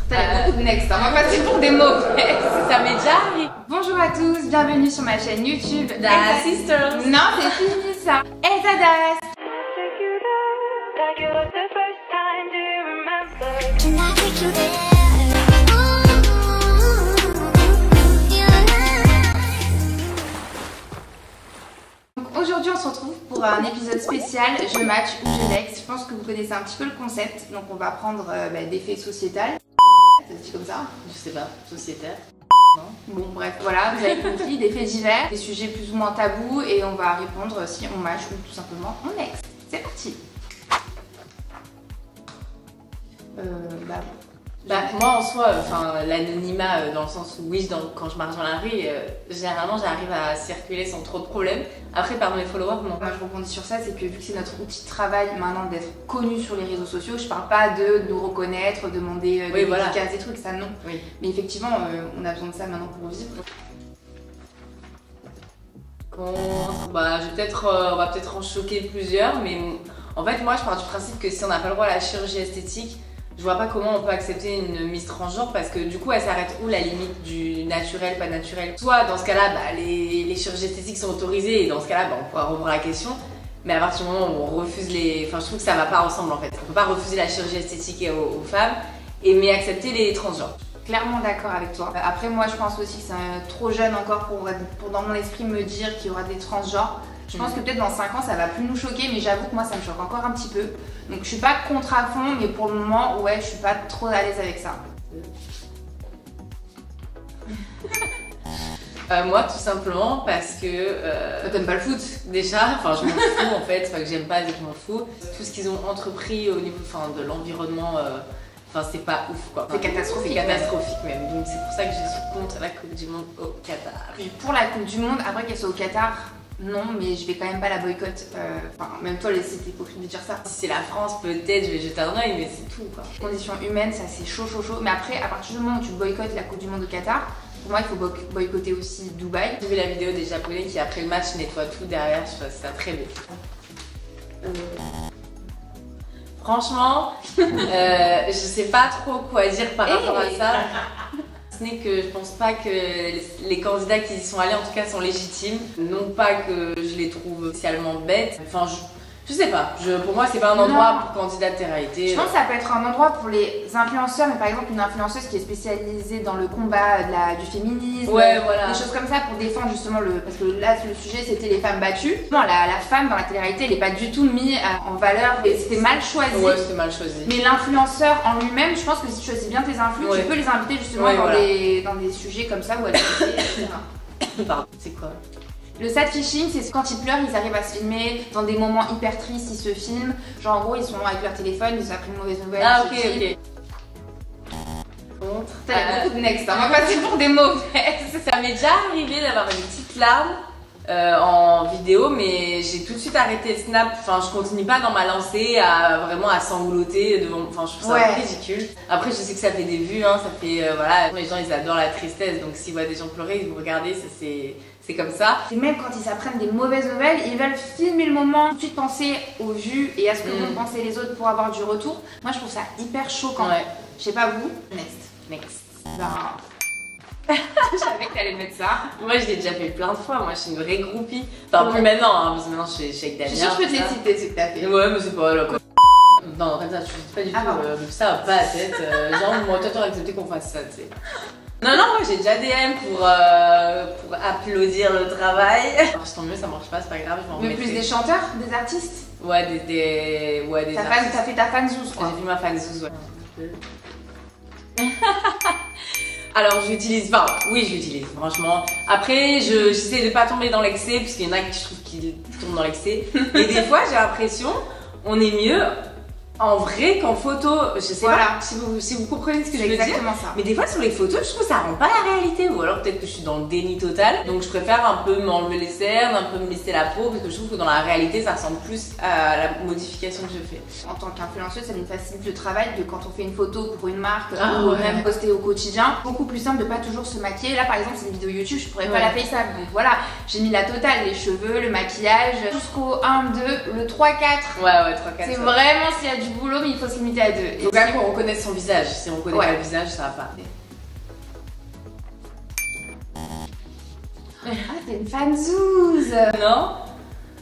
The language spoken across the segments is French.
T'as beaucoup de next, on va passer pour des mauvaises. Ça m'est déjà arrivé. Bonjour à tous, bienvenue sur ma chaîne YouTube Da Sisters. Non, c'est fini ça. Elsa Das. Aujourd'hui on se retrouve pour un épisode spécial Je match ou je next. Je pense que vous connaissez un petit peu le concept. Donc on va prendre des faits sociétals. Ça se dit comme ça? Je sais pas, sociétaire. Non. Bon bref, voilà, vous avez compris, des faits divers, des sujets plus ou moins tabous et on va répondre si on match ou tout simplement on next. C'est parti. Moi en soi, l'anonymat dans le sens où oui, quand je marche dans la rue, généralement j'arrive à circuler sans trop de problèmes. Après par mes followers, non. Moi je rebondis sur ça, c'est que vu que c'est notre outil de travail maintenant d'être connu sur les réseaux sociaux, je parle pas de nous reconnaître, demander des dédicaces, des trucs, ça non. Oui. Mais effectivement, on a besoin de ça maintenant pour vivre. On va peut-être en choquer plusieurs, mais en fait moi je pars du principe que si on n'a pas le droit à la chirurgie esthétique, je vois pas comment on peut accepter une mise transgenre parce que du coup elle s'arrête où la limite du naturel, pas naturel. Soit dans ce cas-là, les chirurgies esthétiques sont autorisées et dans ce cas-là, on pourra revoir la question. Mais à partir du moment où on refuse les... Enfin je trouve que ça va pas ensemble en fait. On peut pas refuser la chirurgie esthétique aux femmes mais accepter les transgenres. Clairement d'accord avec toi. Après moi je pense aussi que c'est trop jeune encore pour dans mon esprit me dire qu'il y aura des transgenres. Je pense que peut-être dans 5 ans ça va plus nous choquer, mais j'avoue que moi ça me choque encore un petit peu. Donc je suis pas contre à fond, mais pour le moment ouais je suis pas trop à l'aise avec ça. Moi tout simplement parce que... T'aimes pas le foot? Déjà, je m'en fous en fait, c'est pas que j'aime pas, c'est que je m'en fous. Tout ce qu'ils ont entrepris au niveau de l'environnement, c'est pas ouf quoi. C'est catastrophique. C'est catastrophique même. Donc c'est pour ça que je suis contre la Coupe du Monde au Qatar. Puis pour la Coupe du Monde, après qu'elle soit au Qatar, non, mais je vais quand même pas la boycotter. Même toi, c'est hypocrite de dire ça. Si c'est la France, peut-être je vais jeter un oeil, mais c'est tout quoi. Conditions humaines, ça c'est chaud. Mais après, à partir du moment où tu boycottes la Coupe du Monde au Qatar, pour moi, il faut boycotter aussi Dubaï. J'ai vu la vidéo des Japonais qui, après le match, nettoient tout derrière. Je trouve ça très bien. Franchement, je sais pas trop quoi dire par rapport à ça. Ce n'est que je pense pas que les candidats qui y sont allés en tout cas sont légitimes. Non pas que je les trouve spécialement bêtes. Je sais pas, pour moi c'est pas un endroit pour candidater à été. Je pense que ça peut être un endroit pour les influenceurs, mais par exemple une influenceuse qui est spécialisée dans le combat du féminisme, des choses comme ça pour défendre justement parce que là le sujet c'était les femmes battues. Non, la femme dans la télé-réalité elle est pas du tout mise en valeur et c'était mal choisi. Ouais, c'était mal choisi. Mais l'influenceur en lui-même, je pense que si tu choisis bien tes influx, tu peux les inviter justement dans des sujets comme ça où elle est etc. Pardon, c'est quoi? Le sad fishing, c'est quand ils pleurent, ils arrivent à se filmer dans des moments hyper tristes, ils se filment. Genre en gros, ils sont avec leur téléphone, ils ont appris une mauvaise nouvelle. Ah ok. T'as beaucoup de next, on va passer pour des mauvaises. Ça m'est déjà arrivé d'avoir une petite larme en vidéo, mais j'ai tout de suite arrêté le snap. Je continue pas dans ma lancée à sangloter devant. Je trouve ça ridicule. Après, je sais que ça fait des vues, ça fait les gens ils adorent la tristesse, donc s'ils voient des gens pleurer, ils vont regarder, c'est comme ça. Et même quand ils apprennent des mauvaises nouvelles, ils veulent filmer le moment, tout de suite penser aux vues et à ce que vont penser les autres pour avoir du retour. Moi, je trouve ça hyper choquant. Je sais pas vous. Next. Je savais que t'allais mettre ça. Moi je l'ai déjà fait plein de fois, moi je suis une vraie groupie. Plus maintenant, parce que maintenant je suis avec Damien. Je suis sûre que je peux te les citer ce que t'as fait. Ouais, mais c'est pas là quoi. Non, comme ça, je suis pas du tout. Ça va pas la tête. Moi toi t'aurais accepté qu'on fasse ça, tu sais. Non, moi j'ai déjà DM pour applaudir le travail. Tant mieux, ça marche pas, c'est pas grave, je vais en remettre. Mais plus des chanteurs, des artistes? Ouais, des artistes. T'as fait ta fanzouz quoi. J'ai fait ma fanzouz, ouais. Alors j'utilise, oui je l'utilise franchement. Après j'essaie de pas tomber dans l'excès parce qu'il y en a qui je trouve qui tombent dans l'excès. Et des fois j'ai l'impression on est mieux en vrai qu'en photo. Je sais pas si vous comprenez ce que je veux dire. Exactement ça. Mais des fois sur les photos je trouve que ça rend pas la réalité. Ou alors peut-être que je suis dans le déni total. Donc je préfère un peu m'enlever les cernes, un peu me lisser la peau parce que je trouve que dans la réalité ça ressemble plus à la modification que je fais. En tant qu'influenceuse ça nous facilite le travail de quand on fait une photo pour une marque ou même poster au quotidien. Beaucoup plus simple de pas toujours se maquiller. Là par exemple c'est une vidéo YouTube, je pourrais pas la faceable. Donc voilà, j'ai mis la totale, les cheveux, le maquillage, jusqu'au 1, 2, le 3, 4. Ouais 3, 4. C'est vraiment s'il y a du du boulot, mais il faut se limiter à 2. Il faut quand même qu'on reconnaisse son visage. Si on reconnaît pas le visage, ça va pas. Ah, t'es une fanzouze. Non?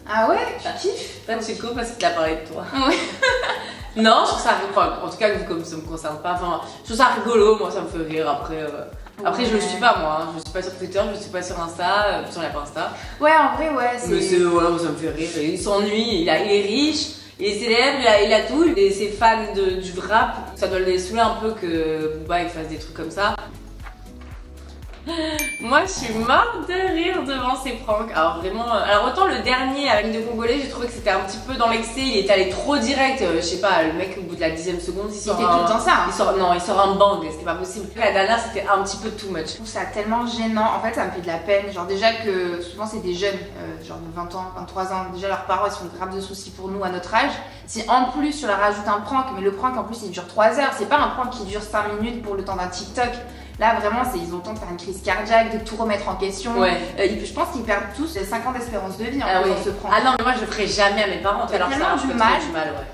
Ah ouais, tu kiffes? Toi, tu coupes parce qu'il a parlé de toi. Ouais. Non, je trouve ça, enfin, en tout cas, comme ça me concerne pas, enfin, je trouve ça rigolo, moi, ça me fait rire. Après, je le suis pas, moi, hein. Je suis pas sur Twitter, je suis pas sur Insta, sur la pas Insta. Ouais, en vrai, ouais, c'est. Mais voilà, ça me fait rire. Il s'ennuie, il est riche, il est célèbre, il a tout. Et ses fans du rap, ça doit les saouler un peu que Booba il fasse des trucs comme ça. Moi je suis morte de rire devant ces pranks. Alors vraiment, alors autant le dernier avec de Congolais, j'ai trouvé que c'était un petit peu dans l'excès, il est allé trop direct. Je sais pas, le mec au bout de la 10e seconde, il sort tout le temps ça. Il sort un bang, c'était pas possible. La dernière c'était un petit peu too much. Je trouve ça tellement gênant. En fait, ça me fait de la peine. Genre déjà que souvent c'est des jeunes, genre de 20 ans, 23 ans. Déjà leurs parents ils se font grave de soucis pour nous à notre âge. Si en plus tu leur rajoutes un prank, mais le prank en plus il dure 3 heures, c'est pas un prank qui dure 5 minutes pour le temps d'un TikTok. Là vraiment ils ont le temps de faire une crise cardiaque, de tout remettre en question. Ouais. Je pense qu'ils perdent tous 5 ans d'espérance de vie en faisant ce prank. Ah non mais moi je le ferai jamais à mes parents. Alors tellement du mal.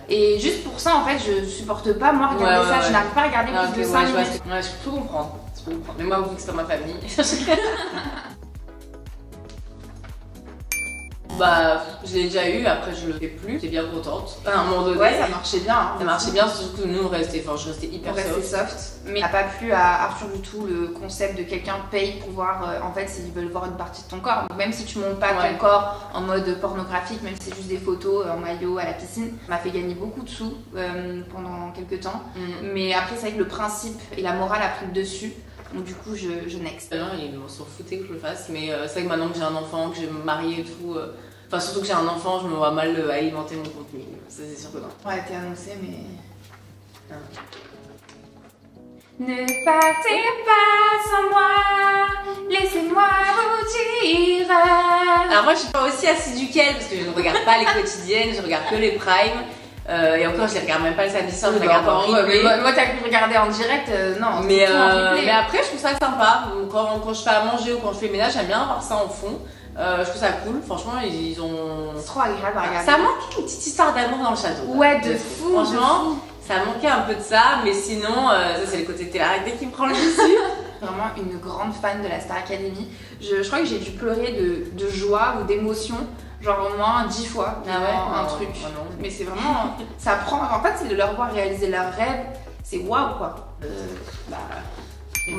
Et juste pour ça en fait je supporte pas moi regarder ça, je n'arrive pas à regarder plus de 5 minutes. Ouais, je peux comprendre. Mais moi vu que c'est pas ma famille. Bah, je l'ai déjà eu, après je le fais plus, j'étais bien contente. À un moment donné, ouais, ça marchait bien. Hein, ça marchait bien, surtout que nous je restais hyper soft. Mais n'a pas plu à Arthur du tout le concept de quelqu'un paye pour voir en fait s'ils veulent voir une partie de ton corps. Donc, même si tu montes pas ton corps en mode pornographique, même si c'est juste des photos en maillot à la piscine, ça m'a fait gagner beaucoup de sous pendant quelques temps. Mais après, c'est vrai que le principe et la morale a pris le dessus. Donc du coup, je next. Non, ils s'en foutaient que je le fasse, mais c'est vrai que maintenant que j'ai un enfant, que j'ai marié et tout, enfin surtout que j'ai un enfant, je me vois mal alimenter mon contenu. Ça c'est sûr que non. Ouais, t'es annoncé, mais... Ne partez pas sans moi, laissez-moi vous dire. Alors moi je suis pas aussi assidue qu'elle parce que je ne regarde pas les quotidiennes, je regarde que les primes. Et encore, je les regarde même pas le samedi soir, je les regarde en replay. Moi, t'as pu regarder en direct, non. Mais après, je trouve ça sympa. Quand je fais à manger ou quand je fais le ménage, j'aime bien avoir ça en fond. Je trouve ça cool. Franchement, ils ont. C'est trop agréable à regarder. Ça manque une petite histoire d'amour dans le château. Ouais, de fou. Franchement, ça manquait un peu de ça. Mais sinon, ça, c'est le côté télé-réalité qui me prend le dessus. Vraiment une grande fan de la Star Academy. Je crois que j'ai dû pleurer de joie ou d'émotion. Genre au moins 10 fois un truc. Mais c'est vraiment. Ça prend. En fait, c'est de leur voir réaliser leurs rêves. C'est waouh quoi.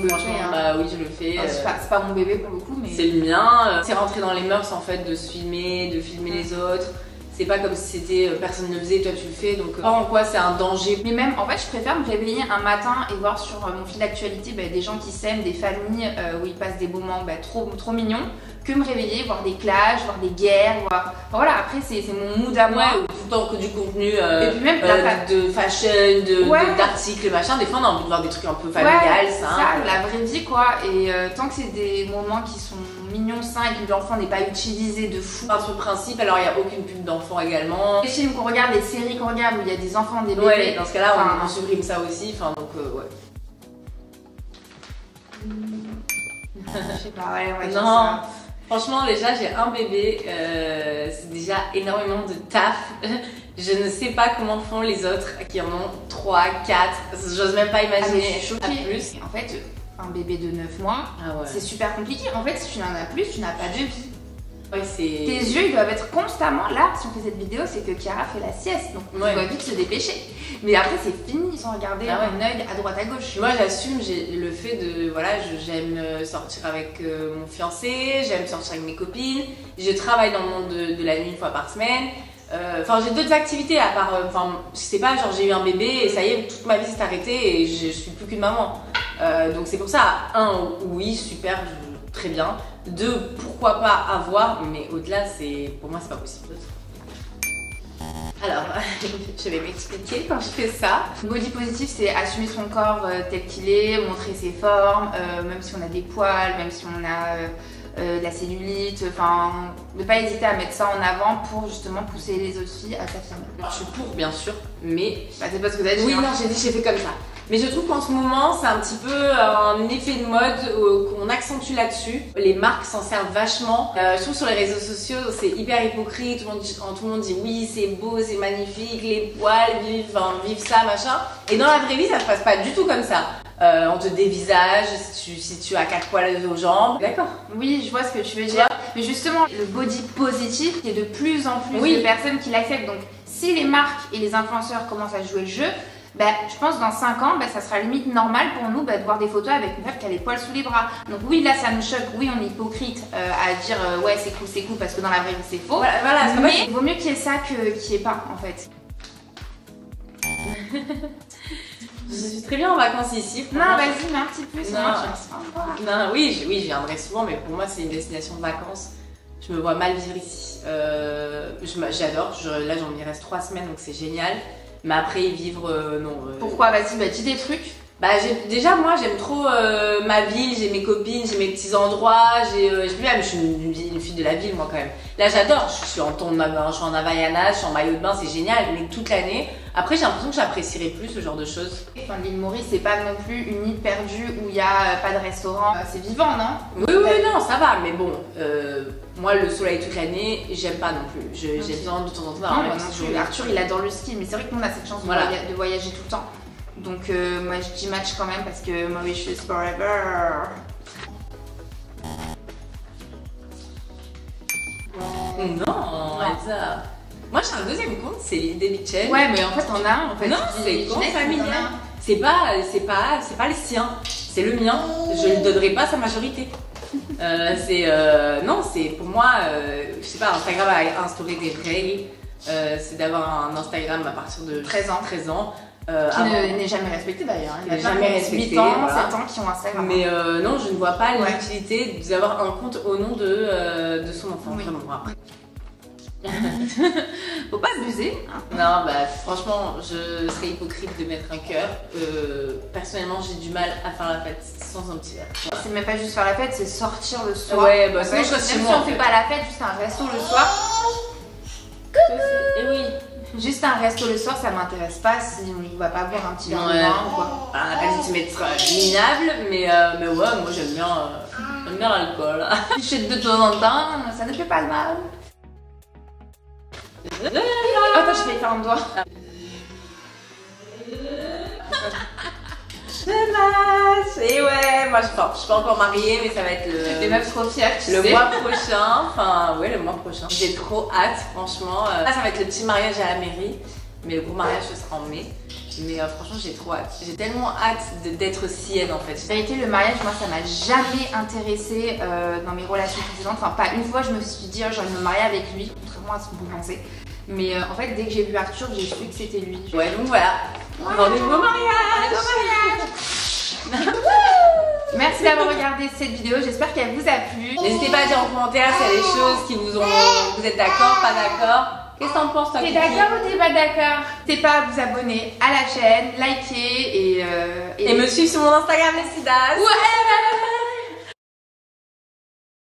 Franchement, bah oui, je le fais. C'est pas mon bébé pour le coup, mais. C'est le mien. C'est rentrer dans les mœurs en fait de se filmer, de filmer les autres. C'est pas comme si c'était personne ne le faisait, toi tu le fais, donc en quoi c'est un danger. Mais même en fait, je préfère me réveiller un matin et voir sur mon fil d'actualité des gens qui s'aiment, des familles où ils passent des moments trop mignons, que me réveiller, voir des clashs, voir des guerres, voir. Enfin, voilà, après c'est mon mood à moi. Ouais, ou tout le temps que du contenu et puis même de fashion, d'articles, machin. Des fois on a envie de voir des trucs un peu familiales, ça, la vraie vie quoi. Et tant que c'est des moments qui sont mignons, sains et que l'enfant n'est pas utilisé de fou. Par ce principe, alors il n'y a aucune pub d'enfants également. Les films qu'on regarde, les séries qu'on regarde où il y a des enfants, des bébés. Ouais, dans ce cas-là, on supprime ça aussi. Enfin, donc ouais. Je sais pas, ouais, non. Ça. Franchement, déjà, j'ai un bébé, c'est déjà énormément de taf. Je ne sais pas comment font les autres qui en ont 3, 4, j'ose même pas imaginer. Je suis choquée. Plus. En fait, un bébé de 9 mois, c'est super compliqué. En fait, si tu n'en as plus, tu n'as pas de vie. Ouais, tes yeux ils doivent être constamment là. Si on fait cette vidéo, c'est que Chiara fait la sieste, donc on doit vite se dépêcher. Mais après c'est fini, ils sont regardés un œil à droite à gauche. Moi j'assume, j'ai le fait de j'aime sortir avec mon fiancé, j'aime sortir avec mes copines, je travaille dans le monde de la nuit une fois par semaine. Enfin j'ai d'autres activités à part, je sais pas, genre j'ai eu un bébé et ça y est, toute ma vie s'est arrêtée et je suis plus qu'une maman. Donc c'est pour ça, oui super, très bien. 2, pourquoi pas avoir, mais au-delà, pour moi, c'est pas possible. Alors, je vais m'expliquer quand je fais ça. Body positif, c'est assumer son corps tel qu'il est, montrer ses formes, même si on a des poils, même si on a de la cellulite, enfin, ne pas hésiter à mettre ça en avant pour justement pousser les autres filles à s'affirmer. Je suis pour, bien sûr, mais... Bah, c'est pas ce que t'as dit. Oui, non, j'ai fait comme ça. Mais je trouve qu'en ce moment, c'est un petit peu un effet de mode qu'on accentue là-dessus. Les marques s'en servent vachement. Je trouve sur les réseaux sociaux, c'est hyper hypocrite. Tout le monde dit oui, c'est beau, c'est magnifique, les poils, vive ça, machin. Et dans la vraie vie, ça se passe pas du tout comme ça. On te dévisage si tu as 4 poils aux jambes. D'accord. Oui, je vois ce que tu veux dire. Mais justement, le body positif, il y a de plus en plus de personnes qui l'acceptent. Donc, si les marques et les influenceurs commencent à jouer le jeu, bah, je pense dans 5 ans, bah, ça sera limite normal pour nous de voir des photos avec une meuf qui a les poils sous les bras. Donc oui, là ça nous choque, oui on est hypocrite à dire ouais c'est cool parce que dans la vraie vie c'est faux. Voilà, mais il vaut mieux qu'il y ait ça qu'il n'y ait pas en fait. Je suis très bien en vacances ici. Non, vas-y, mets un petit peu. Oui, je viendrai souvent, mais pour moi c'est une destination de vacances. Je me vois mal vivre ici. J'adore, là j'en y reste 3 semaines donc c'est génial. Mais après y vivre, non. Pourquoi? Vas-y, dis des trucs. Déjà moi j'aime trop ma ville, j'ai mes copines, j'ai mes petits endroits, je suis une fille de la ville moi quand même. Là j'adore, je suis en Havaianas, je suis en maillot de bain, c'est génial, mais toute l'année. Après j'ai l'impression que j'apprécierais plus ce genre de choses. Enfin, l'île Maurice c'est pas non plus une île perdue où il n'y a pas de restaurant, c'est vivant non? Oui, non ça va, mais bon, moi le soleil toute l'année j'aime pas non plus, j'ai besoin de temps en temps d'avoir un petit jour. Arthur il adore le ski, mais c'est vrai qu'on a cette chance de voyager tout le temps. Donc moi je dis match quand même parce que Mauritius forever. Non, Elsa. Moi j'ai un deuxième compte, c'est l'île des Mitchell. Ouais, mais en fait on a un en fait. Non, c'est compte familial. C'est pas le sien, c'est le mien. Je ne donnerai pas sa majorité. Non, c'est pour moi, je sais pas, Instagram a instauré des règles. C'est d'avoir un Instagram à partir de 13 ans. Qui n'est jamais respecté d'ailleurs. Il n'a jamais respecté. 8 ans, 7 ans qui ont Instagram. Mais non, je ne vois pas l'utilité d'avoir un compte au nom de son enfant. Oui. Vraiment. Après. Faut pas abuser. Hein. Non, franchement, je serais hypocrite de mettre un cœur. Personnellement, j'ai du mal à faire la fête sans un petit verre. Voilà. C'est même pas juste faire la fête, c'est sortir le soir. Ouais, sinon je reste chez moi. Si on fait pas la fête, juste un resto le soir. Et oui. Juste un resto le soir, ça m'intéresse pas si on va pas boire un petit verre de vin ou quoi. Pas de mettre minable, mais ouais, moi j'aime bien l'alcool. Pichette de temps en temps, ça ne fait pas de mal. Attends, je vais faire un doigt. Et ouais, moi je suis pas encore mariée, mais ça va être les meufs trop fières, le mois prochain. Enfin, ouais, le mois prochain. J'ai trop hâte, franchement. Là, ça va être le petit mariage à la mairie, mais le gros mariage ce sera en mai. Mais franchement, j'ai trop hâte. J'ai tellement hâte d'être sienne en fait. En vérité, le mariage, moi, ça m'a jamais intéressée dans mes relations précédentes. Enfin, pas une fois, je me suis dit, j'ai envie de me marier avec lui, contrairement à ce que vous pensez. Mais en fait, dès que j'ai vu Arthur, j'ai su que c'était lui. Ouais, donc voilà. Rendez-vous au mariage. Merci d'avoir regardé cette vidéo, j'espère qu'elle vous a plu. N'hésitez pas à dire en commentaire s'il y a des choses qui vous êtes d'accord, pas d'accord. Qu'est-ce que t'en penses toi? T'es d'accord ou t'es pas d'accord? N'hésitez pas à vous abonner à la chaîne, liker et me suivre sur mon Instagram, les Sidas. Ouais.